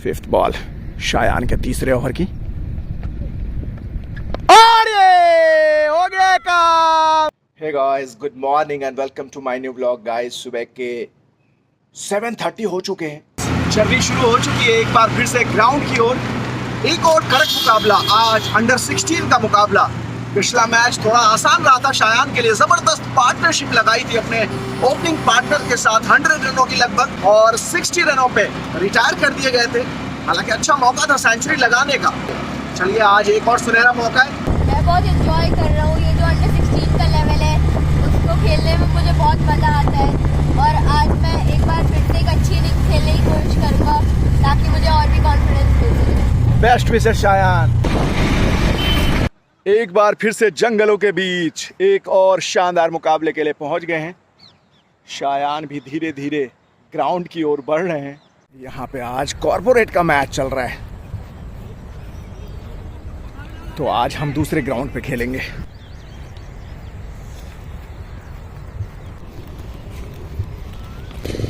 Fifth ball Shayan के तीसरे over की और ये हो गया काम। Hey guys, good morning and welcome to my new vlog. Guys, सुबह के 7:30 हो चुके हैं। जर्नी शुरू हो चुकी है एक बार फिर से ग्राउंड की ओर। एक और कड़क मुकाबला, आज अंडर 16 का मुकाबला। पिछला मैच थोड़ा आसान रहा था शायान के लिए। जबरदस्त पार्टनरशिप लगाई थी अपने ओपनिंग पार्टनर के साथ 100 रनों की लगभग, और 60 रनों पे रिटायर कर दिए गए थे। हालांकि अच्छा मौका था सेंचुरी लगाने का। चलिए, आज एक और सुनहरा मौका है। मैं बहुत एंजॉय कर रहा हूँ। ये जो अंडर 16 का लेवल है उसको खेलने में मुझे बहुत मजा आता है, और आज मैं एक बार फिर से एक अच्छी इनिंग खेलने की कोशिश करूँगा ताकि मुझे और भी कॉन्फिडेंस मिल सके। बेस्ट विशेष शायान। एक बार फिर से जंगलों के बीच एक और शानदार मुकाबले के लिए पहुंच गए हैं। शायान भी धीरे धीरे ग्राउंड की ओर बढ़ रहे हैं। यहाँ पे आज कॉर्पोरेट का मैच चल रहा है, तो आज हम दूसरे ग्राउंड पे खेलेंगे।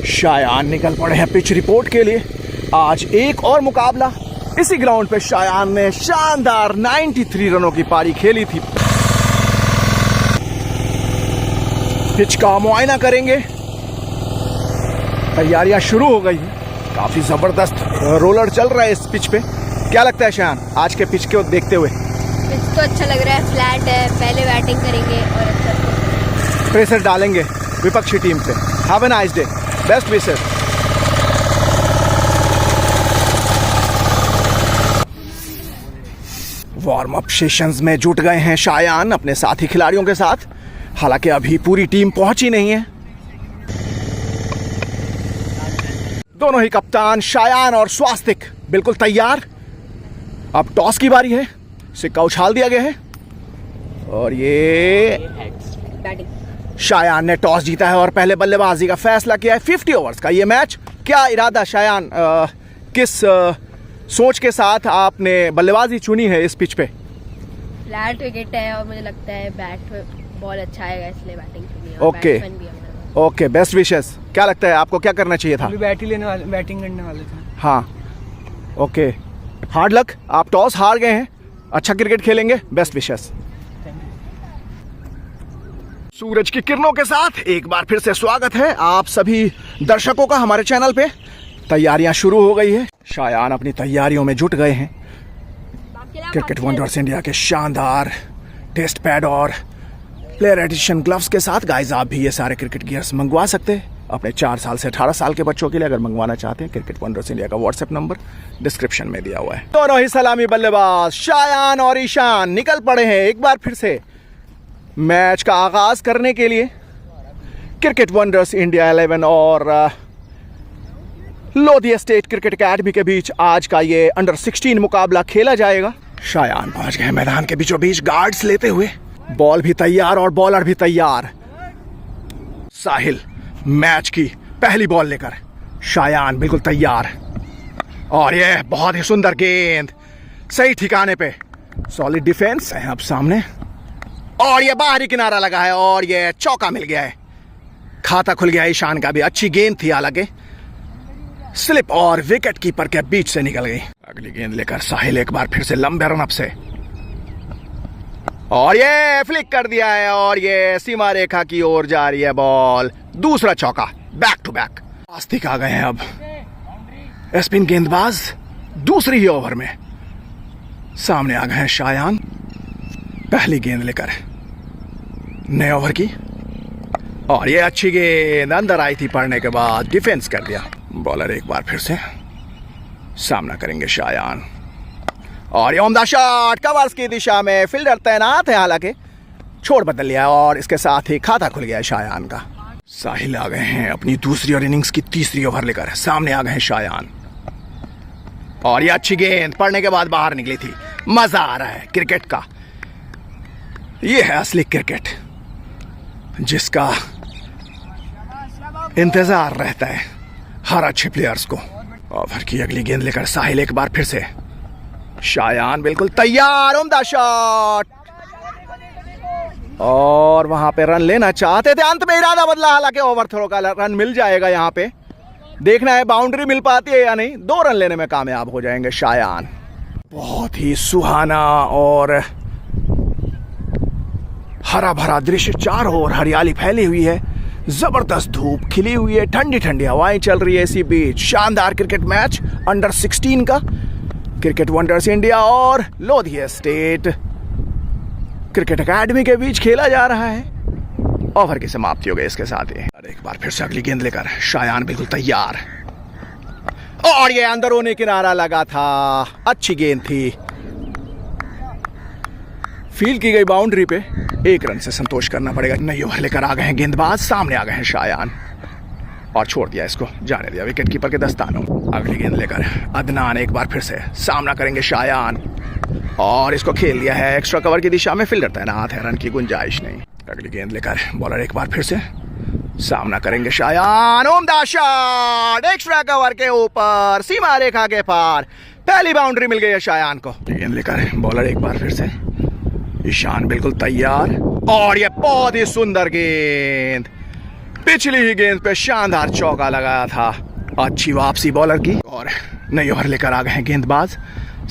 शायान निकल पड़े हैं पिच रिपोर्ट के लिए। आज एक और मुकाबला। इसी ग्राउंड पे शायान ने शानदार 93 रनों की पारी खेली थी। पिच का मुआयना करेंगे। तैयारियां शुरू हो गई हैं। काफी जबरदस्त रोलर चल रहा है इस पिच पे। क्या लगता है शायान, आज के पिच को देखते हुए? पिच तो अच्छा लग रहा है, फ्लैट है। पहले बैटिंग करेंगे और अच्छा प्रेशर डालेंगे विपक्षी टीम पे। Have a nice day, best wishes. Warm up sessions में जुट गए हैं शायान अपने साथी खिलाड़ियों के साथ। हालांकि अभी पूरी टीम पहुंची नहीं है। दोनों ही कप्तान शायान और स्वास्तिक बिल्कुल तैयार। अब टॉस की बारी है। सिक्का उछाल दिया गया है और ये शायान ने टॉस जीता है और पहले बल्लेबाजी का फैसला किया है। 50 ओवर्स का ये मैच। क्या इरादा शायान, किस सोच के साथ आपने बल्लेबाजी चुनी है इस पिच पे? फ्लैट विकेट है और मुझे लगता है बैट बॉल अच्छा आएगा, इसलिए बैटिंग चुनी है। Okay okay, best wishes. क्या लगता है आपको, क्या करना चाहिए था? बैटिंग करने वाले थे। हाँ, ओके, हार्ड लक। आप टॉस हार गए हैं। अच्छा क्रिकेट खेलेंगे, बेस्ट विशेस। सूरज की किरणों के साथ एक बार फिर से स्वागत है आप सभी दर्शकों का हमारे चैनल पे। तैयारियां शुरू हो गई है। शायान अपनी तैयारियों में जुट गए हैं। क्रिकेट वंडर्स इंडिया के शानदार टेस्ट पैड और प्लेयर एडिशन ग्लव्स के साथ। गाइस, आप भी ये सारे क्रिकेट गियर्स मंगवा सकते हैं अपने 4 साल से 18 साल के बच्चों के लिए। अगर मंगवाना चाहते हैं, क्रिकेट वंडर्स इंडिया का व्हाट्सएप नंबर डिस्क्रिप्शन में दिया हुआ है। दोनों ही सलामी बल्लेबाज शायान और ईशान निकल पड़े हैं एक बार फिर से मैच का आगाज करने के लिए। क्रिकेट वंडर्स इंडिया 11 और लोधी स्टेट क्रिकेट अकेडमी के बीच आज का ये अंडर 16 मुकाबला खेला जाएगा। शायान पहुंच गए मैदान के बीचों बीच गार्ड्स लेते हुए। बॉल भी तैयार और बॉलर भी तैयार। साहिल मैच की पहली बॉल लेकर। शायान बिल्कुल तैयार, और ये बहुत ही सुंदर गेंद सही ठिकाने पे। सॉलिड डिफेंस है अब सामने, और ये बाहरी किनारा लगा है और ये चौका मिल गया है। खाता खुल गया ईशान का भी। अच्छी गेंद थी, हालांकि स्लिप और विकेट कीपर के बीच से निकल गई। अगली गेंद लेकर साहिल एक बार फिर से लंबे रन अप से, और ये फ्लिक कर दिया है और ये सीमा रेखा की ओर जा रही है बॉल। दूसरा चौका, बैक टू बैक। आस्तिक आ गए हैं अब स्पिन गेंदबाज दूसरी ही ओवर में। सामने आ गए हैं शायान पहली गेंद लेकर नए ओवर की, और ये अच्छी गेंद अंदर आई थी, पड़ने के बाद डिफेंस कर दिया। बॉलर एक बार फिर से सामना करेंगे शायान, और ये उम्दा शॉट कवर्स की दिशा में। फील्डर तैनात है, हालांकि छोड़ बदल लिया और इसके साथ ही खाता खुल गया है शायान का। साहिल आ गए हैं अपनी दूसरी और इनिंग्स की तीसरी ओवर लेकर। सामने आ गए हैं शायान, और ये अच्छी गेंद पड़ने के बाद बाहर निकली थी। मजा आ रहा है क्रिकेट का। ये है असली क्रिकेट जिसका इंतजार रहता है हर अच्छे प्लेयर्स को। ओवर की अगली गेंद लेकर साहिल एक बार फिर से। शायान बिल्कुल तैयार, उम्दा शॉट, और वहां पे रन लेना चाहते थे। अंत में इरादा बदला, हालांकि ओवर थ्रो का रन मिल जाएगा यहाँ पे। देखना है बाउंड्री मिल पाती है या नहीं। 2 रन लेने में कामयाब हो जाएंगे शायान। बहुत ही सुहाना और हरा भरा दृश्य, चारों ओर हरियाली फैली हुई है, जबरदस्त धूप खिली हुई है, ठंडी ठंडी हवाएं चल रही है इसी बीच। शानदार क्रिकेट मैच अंडर 16 का क्रिकेट वंडर्स इंडिया और लोधिया स्टेट क्रिकेट एकेडमी के बीच खेला जा रहा है। ओवर की समाप्ति हो गई इसके साथ ही। एक बार फिर से अगली गेंद लेकर शायान बिल्कुल तैयार, और ये अंदरूनी किनारा लगा था। अच्छी गेंद थी, फील्ड की गई बाउंड्री पे। 1 रन से संतोष करना पड़ेगा। नई ओवर लेकर आ गए हैं गेंदबाज, सामने आ गए हैं शायान और छोड़ दिया इसको, जाने दिया विकेट कीपर के दस्तानों। अगली गेंद लेकर अदनान एक बार फिर से सामना करेंगे शायान, और इसको खेल दिया है एक्स्ट्रा कवर की दिशा में। फील्डर तैनात है, रन की गुंजाइश नहीं। अगली गेंद लेकर बॉलर एक बार फिर से सामना करेंगे शायान। उम्दा शॉट, एक्स्ट्रा कवर के ऊपर, सीमा रेखा के पार। पहली बाउंड्री मिल गई है शायान को। गेंद लेकर बॉलर एक बार फिर से, ईशान बिल्कुल तैयार, और ये बहुत ही सुंदर गेंद। पिछली ही गेंद पे शानदार चौका लगाया था। अच्छी वापसी बॉलर की, और नई ओवर लेकर आ गए हैं गेंदबाज,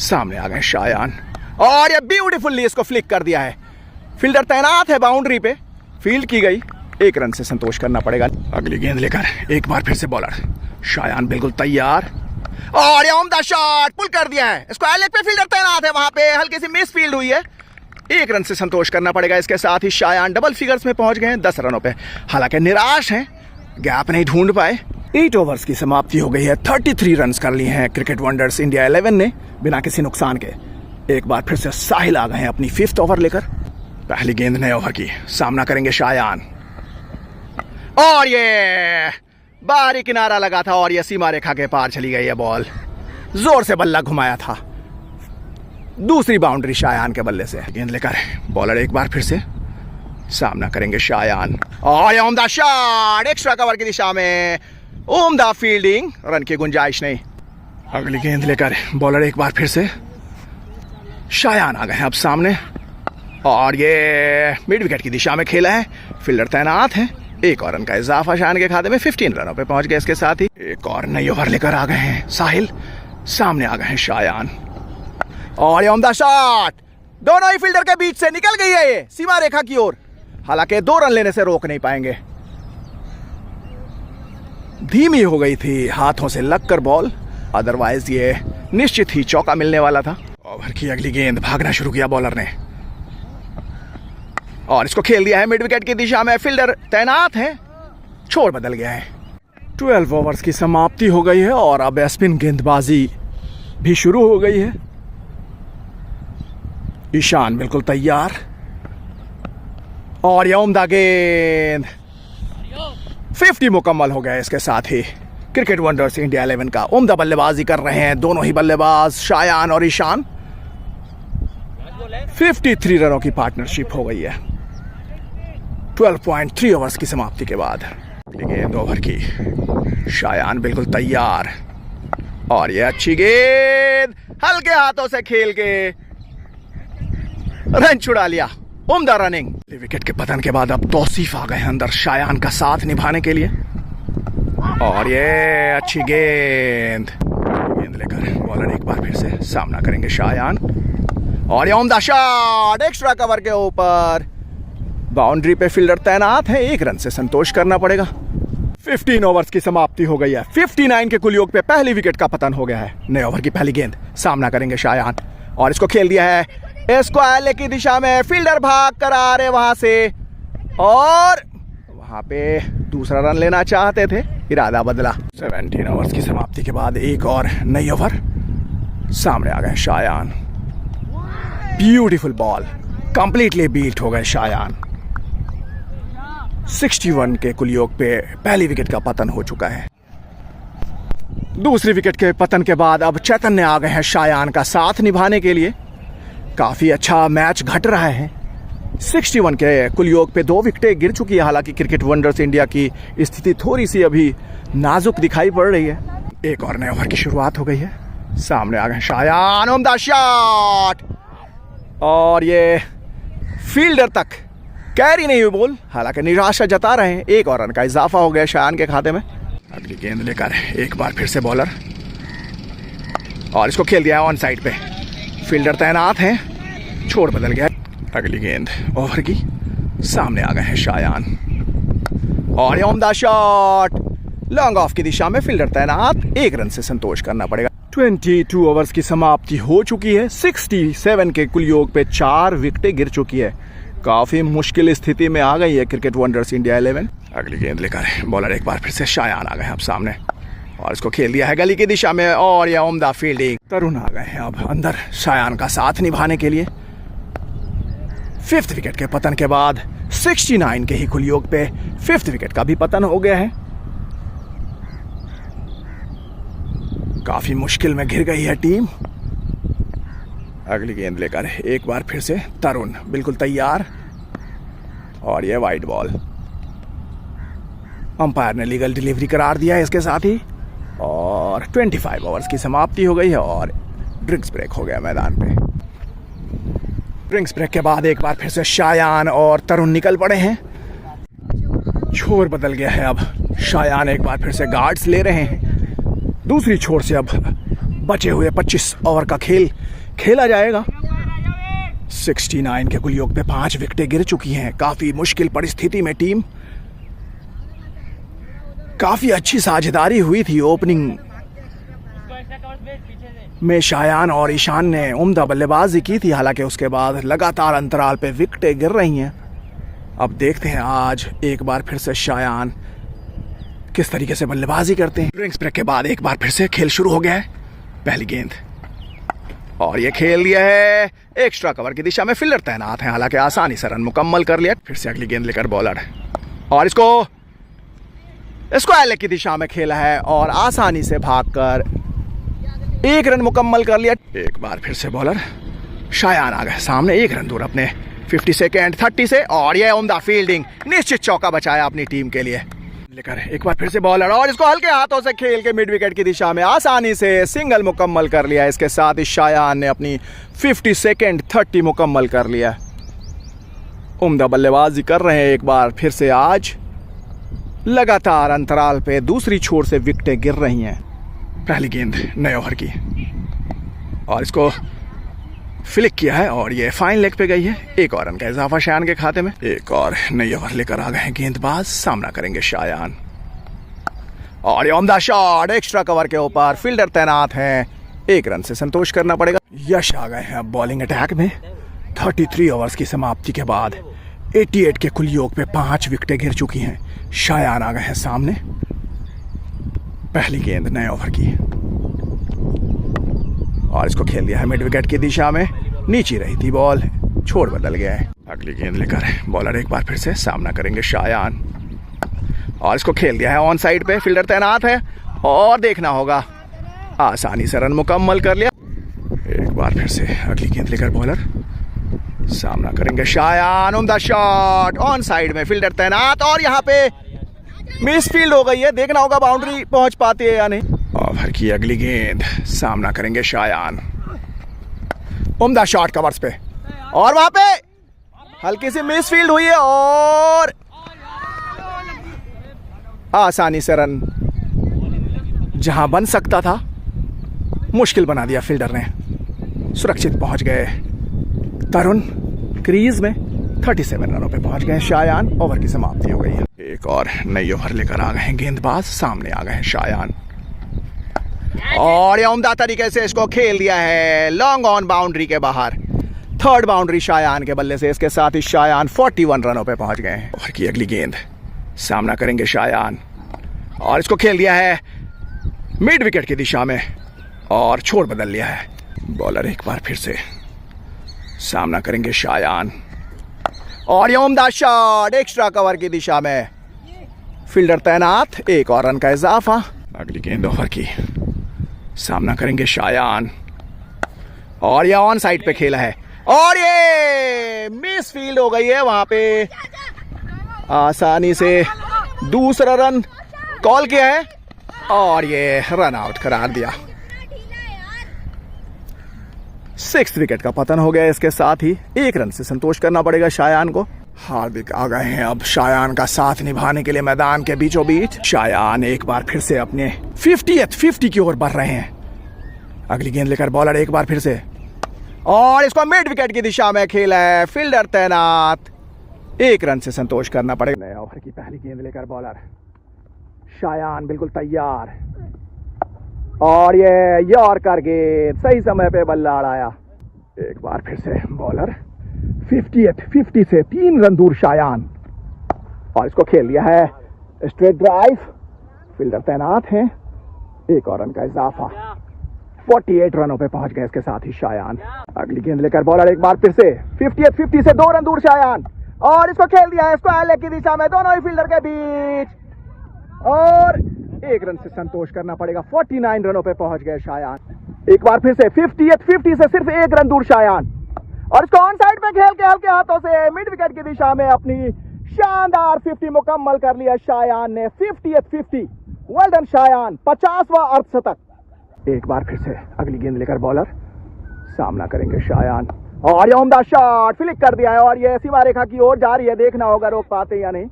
सामने आ गए शायान, और ये ब्यूटीफुली इसको फ्लिक कर दिया है। फील्डर तैनात है बाउंड्री पे, फील्ड की गई। 1 रन से संतोष करना पड़ेगा। अगली गेंद लेकर एक बार फिर से बॉलर शायान बिल्कुल तैयार, और ये उम्दा शॉट, पुल कर दिया है इसको। एलेक पे फील्डर तैनात है, वहां पे हल्की सी मिस फील्ड हुई है। 1 रन से संतोष करना पड़ेगा। इसके साथ ही शायान डबल फिगर्स में पहुंच गए हैं 10 रनों पे। हालांकि निराश हैं, गैप नहीं ढूंढ पाए। 8 ओवर्स की समाप्ति हो गई है। 33 रन कर लिए हैं क्रिकेट वंडर्स इंडिया 11 ने बिना किसी नुकसान के। एक बार फिर से साहिल आ गए हैं अपनी 5th ओवर लेकर। पहली गेंद नए ओवर की, सामना करेंगे शायान, और ये बाहरी किनारा लगा था, और ये सीमा रेखा के पार चली गई है बॉल। जोर से बल्ला घुमाया था। दूसरी बाउंड्री शायान के बल्ले से। गेंद लेकर बॉलर एक बार फिर से सामना करेंगे शायान, और उम्दा शॉट, एक्स्ट्रा कवर की दिशा में, उम्दा फील्डिंग, रन की गुंजाइश नहीं। अगली गेंद लेकर बॉलर एक बार फिर से शायान आ गए हैं अब सामने, और ये मिड विकेट की दिशा में खेला है। फील्डर तैनात है। 1 और रन का इजाफा शायान के खाते में। 15 रनों पे पहुंच गए। इसके साथ ही एक और नई ओवर लेकर आ गए हैं साहिल, सामने आ गए हैं शायान, और ये उम्दा शॉट, दोनों ही फील्डर के बीच से निकल गई है ये सीमा रेखा की ओर। हालांकि 2 रन लेने से रोक नहीं पाएंगे। धीमी हो गई थी हाथों से लगकर बॉल, अदरवाइज ये निश्चित ही चौका मिलने वाला था। ओवर की अगली गेंद, भागना शुरू किया बॉलर ने, और इसको खेल दिया है मिड विकेट की दिशा में। फील्डर तैनात है, छोर बदल गया है। 12 ओवर्स की समाप्ति हो गई है, और अब स्पिन गेंदबाजी भी शुरू हो गई है। ईशान बिल्कुल तैयार, और यह उम्दा गेंद। 50 मुकम्मल हो गया। इसके साथ ही क्रिकेट वंडर्स इंडिया 11 का उम्दा बल्लेबाजी कर रहे हैं दोनों ही बल्लेबाज शायान और ईशान। 53 रनों की पार्टनरशिप हो गई है 12.3 ओवर्स की समाप्ति के बाद। गेंद ओवर की, शायान बिल्कुल तैयार, और ये अच्छी गेंद हल्के हाथों से खेल के रन छुड़ा लिया। उम्दा रनिंग। विकेट के पतन के बाद अब तौसीफ आ गए हैं अंदर शायान का साथ निभाने के लिए, और ये अच्छी गेंद लेकर बॉलर एक बार फिर से सामना करेंगे शायान, और ये उम्दा शॉट, एक्स्ट्रा कवर के ऊपर। बाउंड्री पे फील्डर तैनात है। 1 रन से संतोष करना पड़ेगा। 15 ओवर्स की समाप्ति हो गई है। 59 के कुल योग पे पहली विकेट का पतन हो गया है। नए ओवर की पहली गेंद, सामना करेंगे शायान, और इसको खेल दिया है इसको एले की दिशा में। फील्डर भाग कर आ रहे वहां से, और वहां पे दूसरा रन लेना चाहते थे, इरादा बदला। 17 ओवर्स की समाप्ति के बाद एक और नई ओवर, सामने आ गए Shayan. Beautiful ball, completely beat हो गए शायान। 61 के कुल योग पे पहली विकेट का पतन हो चुका है। दूसरी विकेट के पतन के बाद अब चैतन्य आ गए हैं शायान का साथ निभाने के लिए। काफी अच्छा मैच घट रहा है। 61 के कुल योग पे 2 विकेटें गिर चुकी है। हालांकि क्रिकेट वंडर्स इंडिया की स्थिति थोड़ी सी अभी नाजुक दिखाई पड़ रही है। एक और नए ओवर की शुरुआत हो गई है। सामने आ गए शायान, उम्दा शॉट, और ये फील्डर तक कैरी नहीं हुई बॉल। हालांकि निराशा जता रहे हैं। 1 और रन का इजाफा हो गया शायान के खाते में। अगली गेंद लेकर एक बार फिर से बॉलर, और इसको खेल दिया है ऑन साइड पे। फील्डर तैनात हैं, छोड़ बदल गया। अगली गेंद ओवर की, सामने आ गए हैं शायान, और ये उम्दा शॉट लॉन्ग ऑफ की दिशा में। फील्डर तैनात, 1 रन से संतोष करना पड़ेगा। 22 ओवर्स की समाप्ति हो चुकी है। 67 के कुल योग पे 4 विकेटें गिर चुकी है। काफी मुश्किल स्थिति में आ गई है क्रिकेट वंडर्स इंडिया 11। अगली गेंद लेकर बॉलर एक बार फिर से शायान आ गए हैं अब सामने, और इसको खेल दिया है गली की दिशा में, और यह उम्दा फील्डिंग। तरुण आ गए हैं अब अंदर शायान का साथ निभाने के लिए। 5th विकेट के पतन के बाद 69 के ही कुल योग पे 5th विकेट का भी पतन हो गया है। काफी मुश्किल में घिर गई है टीम। अगली गेंद लेकर एक बार फिर से तरुण बिल्कुल तैयार, और यह वाइड बॉल। अंपायर ने लीगल डिलीवरी करार दिया है इसके साथ ही, और 25 ओवर्स की समाप्ति हो गई है, और ड्रिंक्स ब्रेक हो गया मैदान पे। ड्रिंक्स ब्रेक के बाद एक बार फिर से शायान और तरुण निकल पड़े हैं। छोर बदल गया है अब। शायान एक बार फिर से गार्ड्स ले रहे हैं। दूसरी छोर से अब बचे हुए 25 ओवर का खेल खेला जाएगा। 69 के कुल योग पे 5 विकेटें गिर चुकी हैं। काफी मुश्किल परिस्थिति में टीम। काफी अच्छी साझेदारी हुई थी ओपनिंग में। शायान और ईशान ने उम्दा बल्लेबाजी की थी, हालांकि उसके बाद लगातार अंतराल पे विकेटें गिर रही हैं। अब देखते हैं आज एक बार फिर से शायान किस तरीके से बल्लेबाजी करते हैं। ड्रिंक्स ब्रेक के बाद एक बार फिर से खेल शुरू हो गया है। पहली गेंद, और ये खेल दिया है एक्स्ट्रा कवर की दिशा में। फील्डर तैनात हैं, हालांकि आसानी से रन मुकम्मल कर लिया। फिर से अगली गेंद लेकर बॉलर, और इसको एले की दिशा में खेला है, और आसानी से भागकर 1 रन मुकम्मल कर लिया। एक बार फिर से बॉलर शायान आ गए सामने, 1 रन दूर अपने 50 सेकेंड 30 से, और यह उम्दा फील्डिंग, निश्चित चौका बचाया अपनी टीम के लिए। लेकर एक बार फिर से बॉलर, और इसको हल्के हाथों से खेल के मिड विकेट की दिशा में आसानी से सिंगल मुकम्मल कर लिया। इसके साथ ही शायान ने अपनी 50 सेकेंड 30 मुकम्मल कर लिया। उम्दा बल्लेबाजी कर रहे हैं एक बार फिर से आज। लगातार अंतराल पे दूसरी छोर से विकेटें गिर रही हैं। पहली गेंद नए ओवर की, और इसको फ्लिक किया है, और ये फाइन लेग पे गई है। 1 और रन का इजाफा शायान के खाते में। एक और नई ओवर लेकर आ गए हैं गेंदबाज, सामना करेंगे शायान, और ये उम्दा शॉट एक्स्ट्रा कवर के ऊपर। फील्डर तैनात हैं, 1 रन से संतोष करना पड़ेगा। यश आ गए हैं अब बॉलिंग अटैक में। 33 ओवर्स की समाप्ति के बाद 88 के कुल योग पे 5 विकेटें गिर चुकी हैं। शायान आ गए हैं सामने। पहली गेंद नए ओवर की, और इसको खेल दिया है मिड विकेट की दिशा में। नीचे रही थी बॉल, छोड़ बदल गया है। अगली गेंद लेकर बॉलर एक बार फिर से सामना करेंगे शायान, और इसको खेल दिया है ऑन साइड पे। फील्डर तैनात है, और देखना होगा। आसानी से रन मुकम्मल कर लिया। एक बार फिर से अगली गेंद लेकर बॉलर सामना करेंगे शायान। उम्दा शॉट ऑन साइड में, फील्डर तैनात, और यहाँ पे मिस फील्ड हो गई है। देखना होगा बाउंड्री पहुंच पाती है या नहीं। ओवर की अगली गेंद, सामना करेंगे शायान। उम्दा शॉट कवर्स पे, और वहां पे हल्की सी मिस फील्ड हुई है, और आसानी से रन जहां बन सकता था मुश्किल बना दिया फील्डर ने। सुरक्षित पहुंच गए तरुण क्रीज में। 37 रनों पे पहुंच गए शायान। ओवर की समाप्ति हो गई है। एक और नई ओवर लेकर आ गए हैं गेंदबाज, सामने आ गए हैं शायान, और ये उम्दा तरीके से इसको खेल दिया है लॉन्ग ऑन बाउंड्री के बाहर। 3rd बाउंड्री शायान के बल्ले से। इसके साथ ही शायान 41 रनों पे पहुंच गए हैं। ओवर की अगली गेंद, सामना करेंगे शायान, और इसको खेल दिया है मिड विकेट की दिशा में, और छोड़ बदल लिया है। बॉलर एक बार फिर से सामना करेंगे शायान, और ये उम्दा शॉट एक्स्ट्रा कवर की दिशा में। फील्डर तैनात, 1 और रन का इजाफा। अगली गेंद ओवर की, सामना करेंगे शायान, और ये ऑन साइड पे खेला है, और ये मिस फील्ड हो गई है। वहां पे आसानी से दूसरा रन कॉल किया है, और ये रन आउट करार दिया। 6th विकेट का पतन हो गया। इसके साथ ही 1 रन से संतोष करना पड़ेगा शायान को। हार्दिक आ गए हैं अब शायान का साथ निभाने के लिए मैदान के बीचों बीच। शायान एक बार फिर से अपने 50 की ओर बढ़ रहे हैं। अगली गेंद लेकर बॉलर एक बार फिर से, और इसको मिड विकेट की दिशा में खेला है, फील्डर तैनात, 1 रन से संतोष करना पड़ेगा। नए ओवर की पहली गेंद लेकर बॉलर शायान बिल्कुल तैयार, और ये यॉर्कर गेंद सही समय पे बल्ला अड़ाया। एक बार फिर से बॉलर 50 से 3 रन दूर शायान, और इसको खेल दिया है स्ट्रेट ड्राइव, फील्डर तैनात हैं, 1 और रन का इजाफा, 48 रनों पे पहुंच गए इसके साथ ही शायान। अगली गेंद लेकर बॉलर एक बार फिर से 50 से 2 रन दूर शायान, और इसको खेल दिया है स्क्वायर लेग की दिशा में, दोनों ही फील्डर के बीच, और 1 रन से संतोष करना पड़ेगा। 49 रनों पे पहुंच गए शायान। एक बार फिर से 50 से सिर्फ 1 रन दूर शायान, और इसको ऑन साइड पे खेल के हल्के हाथों से मिड विकेट की दिशा में अपनी शानदार 50 मुकम्मल कर लिया शायान ने। 50 वेल डन शायान, 50वां अर्धशतक। एक बार फिर से अगली गेंद लेकर बॉलर सामना करेंगे शायान, और ये उम्दा शॉट फ्लिक कर दिया है, और ये सीमा रेखा की ओर जा रही है, देखना होगा रोक पाते या नहीं।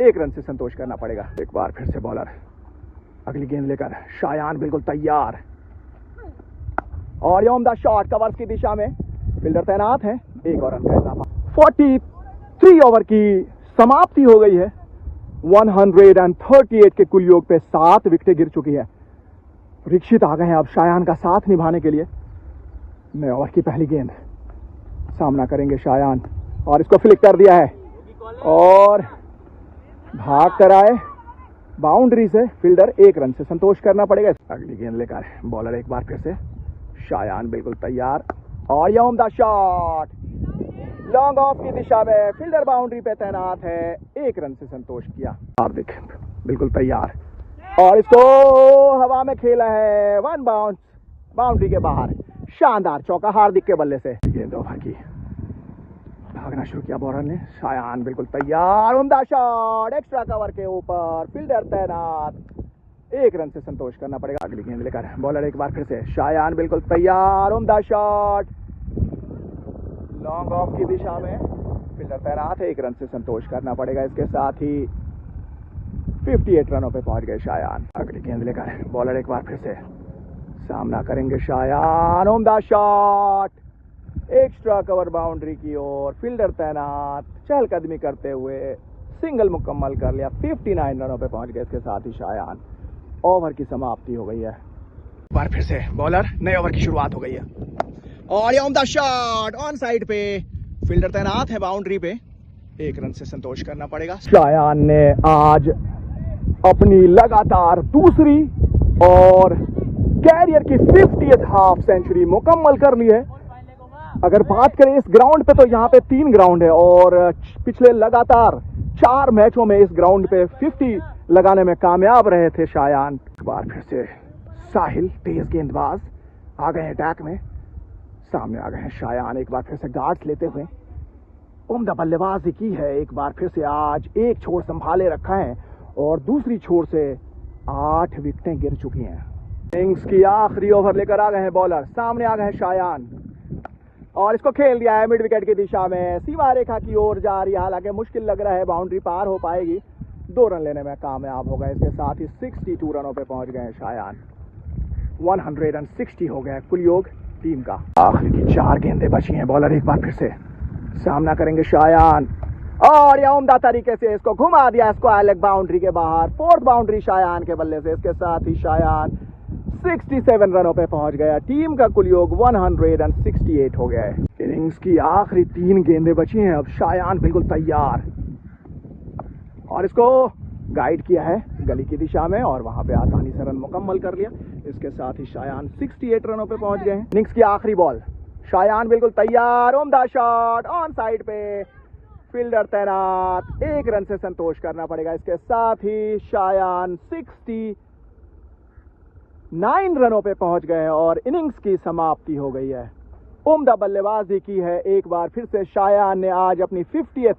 1 रन से संतोष करना पड़ेगा। एक बार फिर से बॉलर अगली गेंद लेकर शायान बिल्कुल तैयार, और ये उम्दा शॉट कवर्स की दिशा में, फील्डर तैनात है, 1 और रन का इजाफा। 43 ओवर की समाप्ति हो गई है। 138 के कुल योग पे 7 विकेटें गिर चुकी है। परीक्षित आ गए हैं अब शायान का साथ निभाने के लिए। नए ओवर की पहली गेंद, सामना करेंगे शायान, और इसको फ्लिक कर दिया है, और भाग कर आए बाउंड्री से, फील्डर 1 रन से संतोष करना पड़ेगा। अगली गेंद लेकर बॉलर एक बार फिर से शायान बिल्कुल तैयार, और यह उम्दा शॉट लॉन्ग ऑफ की दिशा में, फील्डर बाउंड्री पे तैनात है, 1 रन से संतोष किया। हार्दिक बिल्कुल तैयार, और इसको हवा में खेला है, 1 बाउंस बाउंड्री के बाहर, शानदार चौका हार्दिक के बल्ले से। गेंद ओवर की भागना शुरू किया बॉलर ने, शायान बिल्कुल तैयार, उम्दा शॉट एक्स्ट्रा कवर के ऊपर, फील्डर तैनात, 1 रन से संतोष करना पड़ेगा। अगली गेंद लेकर बॉलर एक बार फिर से शायान बिल्कुल तैयार, उम्दा शॉट लॉन्ग ऑफ की दिशा में, फील्डर तैनात है, 1 रन से संतोष करना पड़ेगा। इसके साथ ही 58 रनों पे पहुंच गए शायान। अगली गेंद लेकर बॉलर एक बार फिर से सामना करेंगे शायान, उम्दा शॉट एक्स्ट्रा कवर बाउंड्री की ओर, फील्डर तैनात, चहलकदमी करते हुए सिंगल मुकम्मल कर लिया। 59 रनों पे पहुंच गए इसके साथ ही शायान। ओवर की समाप्ति हो गई है। बार फिर से बॉलर, नए ओवर की शुरुआत हो गई है, और ये उम्दा शॉट ऑन साइड पे, फील्डर तैनात है बाउंड्री पे, 1 रन से संतोष करना पड़ेगा। शायान ने आज अपनी लगातार दूसरी और कैरियर की 50th हाफ सेंचुरी मुकम्मल कर ली है। अगर बात करें इस ग्राउंड पे, तो यहाँ पे 3 ग्राउंड है, और पिछले लगातार 4 मैचों में इस ग्राउंड पे 50 लगाने में कामयाब रहे थे शायान। एक बार फिर से साहिल तेज गेंदबाज आ गए हैं अटैक में, सामने आ गए हैं शायान, एक बार फिर से गार्ड्स लेते हुए उम्दा बल्लेबाजी की है। एक बार फिर से आज एक छोर संभाले रखा है, और दूसरी छोर से 8 विकेटें गिर चुकी हैं। इनिंग्स की आखिरी ओवर लेकर आ गए हैं बॉलर, सामने आ गए हैं शायान, और इसको खेल दिया है मिड विकेट की दिशा में, सीमा रेखा की ओर जा रही है, हालांकि मुश्किल लग रहा है बाउंड्री पार हो पाएगी। 2 रन लेने में कामयाब हो गए। इसके साथ ही 62 रनों पे पहुंच गए हैं शायान। 160 हो गए कुल योग टीम का। आखिरी की 4 गेंदें बची हैं। बॉलर एक बार फिर से सामना करेंगे शायान, और यह उम्दा तरीके से इसको घुमा दिया स्क्वायर लेग बाउंड्री के बाहर। 4th बाउंड्री शायान के बल्ले से। इसके साथ ही शायान 67 रनों पे पहुंच गया। टीम का कुल योग 168 हो गया है। इनिंग्स की आखिरी 3 गेंदें बची हैं। अब शायान बिल्कुल तैयार, और इसको गाइड किया है गली की दिशा में, और वहां पे आसानी से रन मुकम्मल कर लिया। इसके साथ ही शायान 68 रनों पे पहुंच गए हैं। इनिंग्स की आखिरी बॉल, शायान बिल्कुल तैयार, उम्दा शॉट ऑन साइड पे, फील्डर तैनात, 1 रन से संतोष करना पड़ेगा। इसके साथ ही शायान 69 रनों पे पहुंच गए हैं, और इनिंग्स की समाप्ति हो गई है। उम्दा बल्लेबाजी की है एक बार फिर से शायान ने। आज अपनी 50th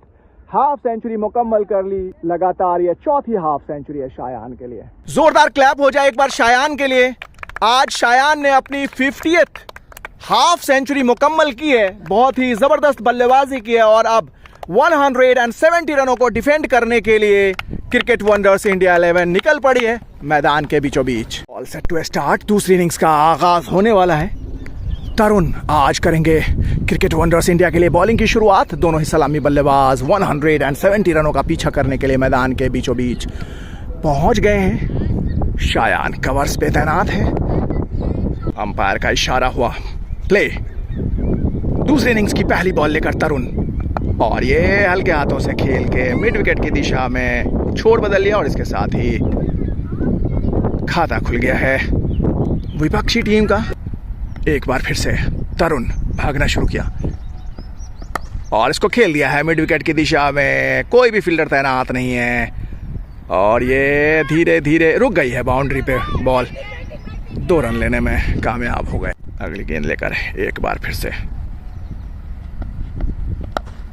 हाफ सेंचुरी मुकम्मल कर ली। लगातार ये 4थी हाफ सेंचुरी है शायान के लिए। जोरदार क्लैप हो जाए एक बार शायान के लिए। आज शायान ने अपनी 50th हाफ सेंचुरी मुकम्मल की है। बहुत ही जबरदस्त बल्लेबाजी की है, और अब 170 रनों को डिफेंड करने के लिए क्रिकेट वंडर्स इंडिया 11 निकल पड़ी है मैदान के बीचों बीच। ऑल सेट टू स्टार्ट, दूसरी इनिंग्स का आगाज होने वाला है। तरुण आज करेंगे क्रिकेट वंडर्स इंडिया के लिए बॉलिंग की शुरुआत। दोनों ही सलामी बल्लेबाज 170 रनों का पीछा करने के लिए मैदान के बीचों बीच पहुंच गए हैं। शायान कवर्स पे तैनात है। अंपायर का इशारा हुआ, प्ले। दूसरी इनिंग्स की पहली बॉल लेकर तरुण, और ये हल्के हाथों से खेल के मिड विकेट की दिशा में छोड़ बदल लिया और इसके साथ ही खाता खुल गया है विपक्षी टीम का। एक बार फिर से तरुण भागना शुरू किया और इसको खेल दिया है मिड विकेट की दिशा में। कोई भी फील्डर तैनात नहीं है और ये धीरे धीरे रुक गई है बाउंड्री पे बॉल। 2 रन लेने में कामयाब हो गए। अगली गेंद लेकर एक बार फिर से,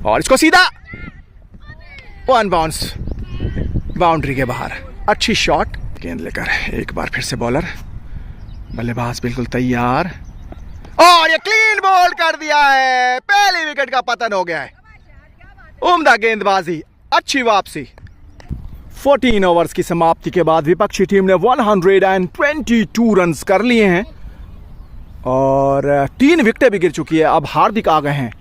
और इसको सीधा 1 बाउंस बाउंड्री के बाहर। अच्छी शॉट। गेंद लेकर एक बार फिर से बॉलर, बल्लेबाज बिल्कुल तैयार, और ये क्लीन बॉल कर दिया है। पहली विकेट का पतन हो गया है। उम्दा गेंदबाजी, अच्छी वापसी। 14 ओवर्स की समाप्ति के बाद विपक्षी टीम ने 122 रन्स कर लिए हैं और 3 विकेटें भी गिर चुकी है। अब हार्दिक आ गए हैं,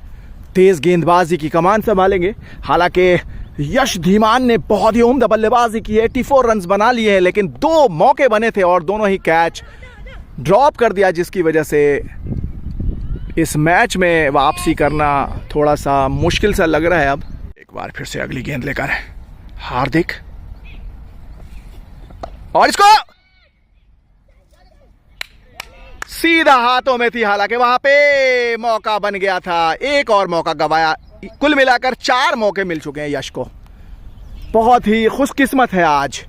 तेज गेंदबाजी की कमान संभालेंगे। हालांकि यश धीमान ने बहुत ही उम्दा बल्लेबाजी की है, 84 रन्स बना लिए हैं, लेकिन 2 मौके बने थे और दोनों ही कैच ड्रॉप कर दिया, जिसकी वजह से इस मैच में वापसी करना थोड़ा सा मुश्किल सा लग रहा है। अब एक बार फिर से अगली गेंद लेकर हार्दिक, और इसको सीधा हाथों में थी। हालांकि वहां पे मौका बन गया था, एक और मौका गवाया। कुल मिलाकर 4 मौके मिल चुके हैं यश को। बहुत ही खुशकिस्मत है आज,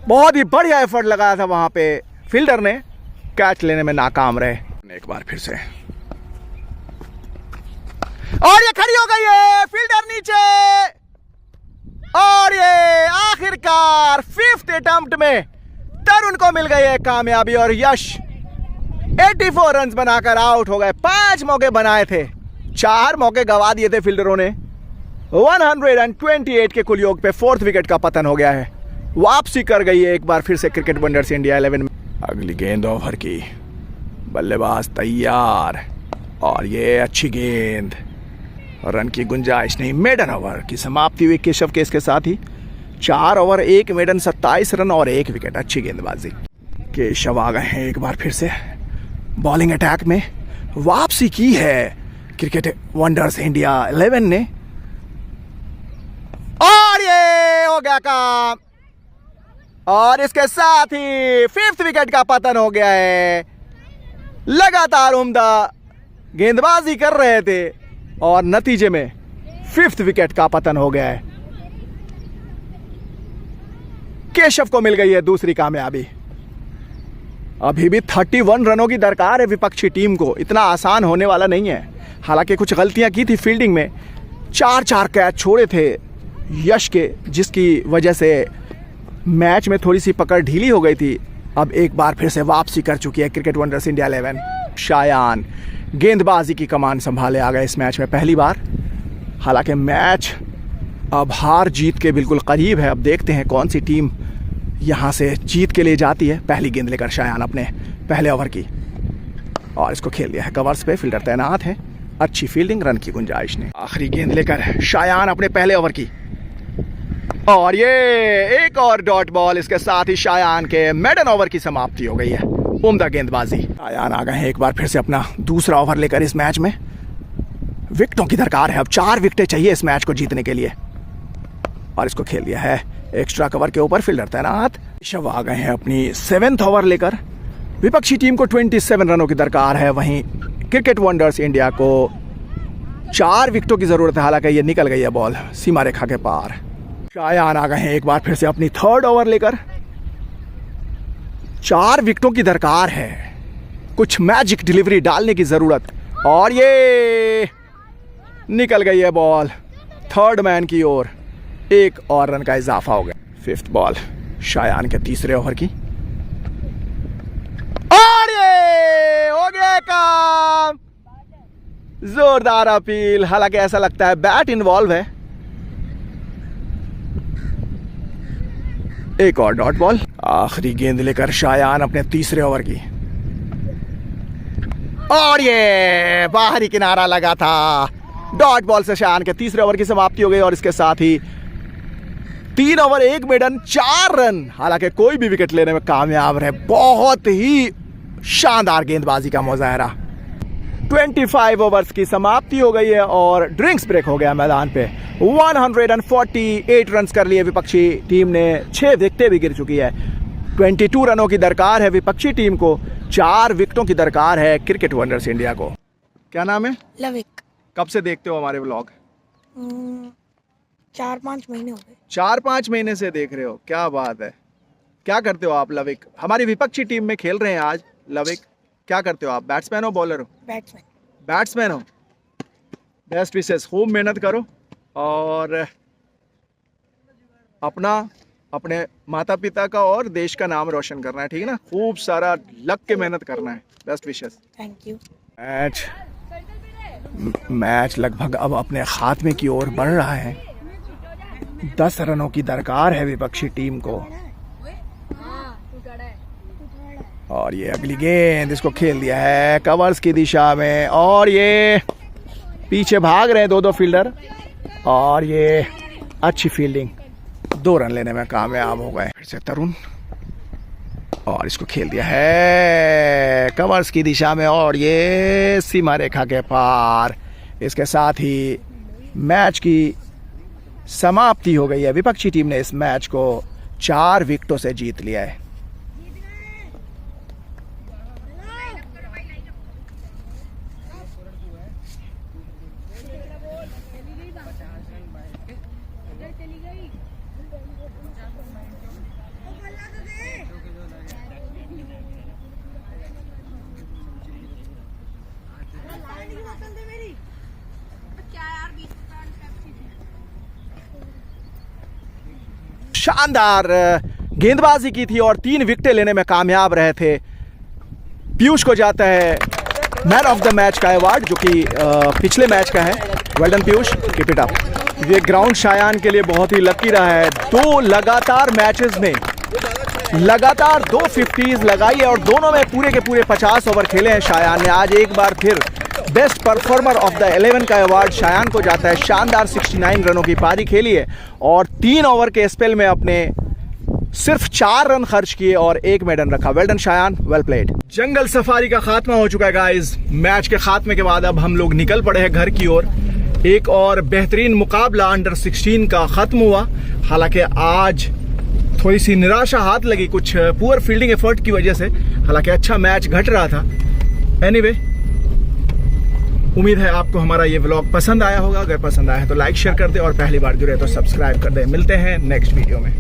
बहुत ही बढ़िया एफर्ट लगाया था वहां पे, फील्डर ने कैच लेने में नाकाम रहे। एक बार फिर से, और ये खड़ी हो गई है, फील्डर नीचे, और ये आखिरकार 5th अटेम्प्ट में तरुण को मिल गई है कामयाबी और यश 84 रन्स बनाकर आउट हो गए। 5 मौके बनाए थे, 4 मौके गवा दिए थे फील्डरों ने। 128 के कुल योग पे 4th विकेट का पतन हो गया है। वापसी कर गई है एक बार फिर से क्रिकेट वंडर्स इंडिया 11 में। अगली गेंद ओवर की, बल्लेबाज तैयार, और ये अच्छी गेंद, रन की गुंजाइश नहीं। मेडन ओवर की समाप्ति हुई केशव के इसके साथ ही। 4 ओवर 1 मेडन, 27 रन और 1 विकेट। अच्छी गेंदबाजी। केशव आ गए हैं एक बार फिर से बॉलिंग अटैक में। वापसी की है क्रिकेट वंडर्स इंडिया 11 ने, और ये हो गया काम, और इसके साथ ही 5th विकेट का पतन हो गया है। लगातार उम्दा गेंदबाजी कर रहे थे और नतीजे में 5th विकेट का पतन हो गया है। केशव को मिल गई है दूसरी कामयाबी। अभी भी 31 रनों की दरकार है विपक्षी टीम को, इतना आसान होने वाला नहीं है। हालांकि कुछ गलतियां की थी फील्डिंग में, 4 कैच छोड़े थे यश के, जिसकी वजह से मैच में थोड़ी सी पकड़ ढीली हो गई थी। अब एक बार फिर से वापसी कर चुकी है क्रिकेट वंडर्स इंडिया 11। शायान गेंदबाजी की कमान संभाले आ गए इस मैच में पहली बार। हालांकि मैच अब हार जीत के बिल्कुल करीब है। अब देखते हैं कौन सी टीम यहां से जीत के लिए जाती है। पहली गेंद लेकर शायान अपने पहले ओवर की, और इसको खेल दिया है कवर्स पे, फील्डर तैनात है। अच्छी फील्डिंग, रन की गुंजाइश नहीं। आखिरी गेंद लेकर शायान अपने पहले ओवर की, और ये एक और डॉट बॉल। इसके साथ ही शायान के मेडन ओवर की समाप्ति हो गई है। उम्दा गेंदबाजी। शायान आ गए हैं एक बार फिर से अपना दूसरा ओवर लेकर इस मैच में। विकेटों की दरकार है, अब 4 विकेटें चाहिए इस मैच को जीतने के लिए, और इसको खेल दिया है एक्स्ट्रा कवर के ऊपर, फील्डर तैनात। ऋषभ आ गए हैं अपनी 7th ओवर लेकर। विपक्षी टीम को 27 रनों की दरकार है, वहीं क्रिकेट वंडर्स इंडिया को 4 विकेटों की जरूरत है। हालांकि ये निकल गई है बॉल सीमा रेखा के पार। शायान आ गए हैं एक बार फिर से अपनी 3rd ओवर लेकर। 4 विकेटों की दरकार है, कुछ मैजिक डिलीवरी डालने की जरूरत, और ये निकल गई है बॉल 3rd मैन की ओर। 1 और रन का इजाफा हो गया। 5th बॉल शायान के तीसरे ओवर की, और ये हो गया काम। जोरदार अपील, हालांकि ऐसा लगता है बैट इन्वॉल्व है। एक और डॉट बॉल, आखिरी गेंद लेकर शायान अपने तीसरे ओवर की, और ये बाहरी किनारा लगा था। डॉट बॉल से शायान के तीसरे ओवर की समाप्ति हो गई और इसके साथ ही 3 ओवर 1 मेडन 4 रन, हालांकि कोई भी विकेट लेने में कामयाब रहे। बहुत ही शानदार गेंदबाजी का मुजाहरा। 25 ओवर्स की समाप्ति हो गई है और ड्रिंक्स ब्रेक हो गया मैदान पे। 148 रन्स कर लिए विपक्षी टीम ने, 6 विकेटें भी गिर चुकी है। 22 रनों की दरकार है विपक्षी टीम को, 4 विकेटों की दरकार है क्रिकेट वंडर्स इंडिया को। क्या नाम है? लविक। कब से देखते हो हमारे व्लॉग? 4-5 महीने हो गए। 4-5 महीने से देख रहे हो, क्या बात है। क्या करते हो आप लविक? हमारी विपक्षी टीम में खेल रहे हैं आज लविक। क्या करते हो आप? बैट्समैन हो, बॉलर हो? बैट्समैन। बैट्समैन हो। बेस्ट विशेस, खूब मेहनत करो और अपने माता पिता का और देश का नाम रोशन करना है, ठीक है ना? खूब सारा लग के मेहनत करना है। Best wishes. Thank you. Match लगभग अब अपने खात्मे की ओर बढ़ रहा है। 10 रनों की दरकार है विपक्षी टीम को और ये अगली गेंद इसको खेल दिया है कवर्स की दिशा में और ये पीछे भाग रहे हैं 2 फील्डर और ये अच्छी फील्डिंग, 2 रन लेने में कामयाब हो गए। फिर से तरुण और इसको खेल दिया है कवर्स की दिशा में और ये सीमा रेखा के पार। इसके साथ ही मैच की समाप्ति हो गई है। विपक्षी टीम ने इस मैच को 4 विकेटों से जीत लिया है। शानदार गेंदबाजी की थी और 3 विकेटें लेने में कामयाब रहे थे। पीयूष को जाता है मैन ऑफ द मैच का अवार्ड, जो कि पिछले मैच का है। Well done Piyush, keep it up. ये ग्राउंड शायान के लिए बहुत ही लकी रहा है। 2 लगातार मैचेस में लगातार 2 50s लगाई है और दोनों में पूरे के पूरे 50 ओवर खेले हैं शायान ने। आज एक बार फिर बेस्ट परफॉर्मर ऑफ द 11 का अवार्ड शायान को जाता है। शानदार 69 रनों की पारी खेली है और 3 ओवर के स्पेल में अपने सिर्फ 4 रन खर्च किए और 1 मेडन रखा। Well done Shayan, well played. Jungle safari का खात्मा हो चुका है गाइस। मैच के खात्मे के बाद अब हम लोग निकल पड़े हैं घर की ओर। एक और बेहतरीन मुकाबला अंडर 16 का खत्म हुआ। हालांकि आज थोड़ी सी निराशा हाथ लगी कुछ पुअर फील्डिंग एफर्ट की वजह से, हालांकि अच्छा मैच घट रहा था। एनीवे, उम्मीद है आपको हमारा ये व्लॉग पसंद आया होगा। अगर पसंद आया है तो लाइक शेयर कर दे और पहली बार जुड़े तो सब्सक्राइब कर दे। मिलते हैं नेक्स्ट वीडियो में।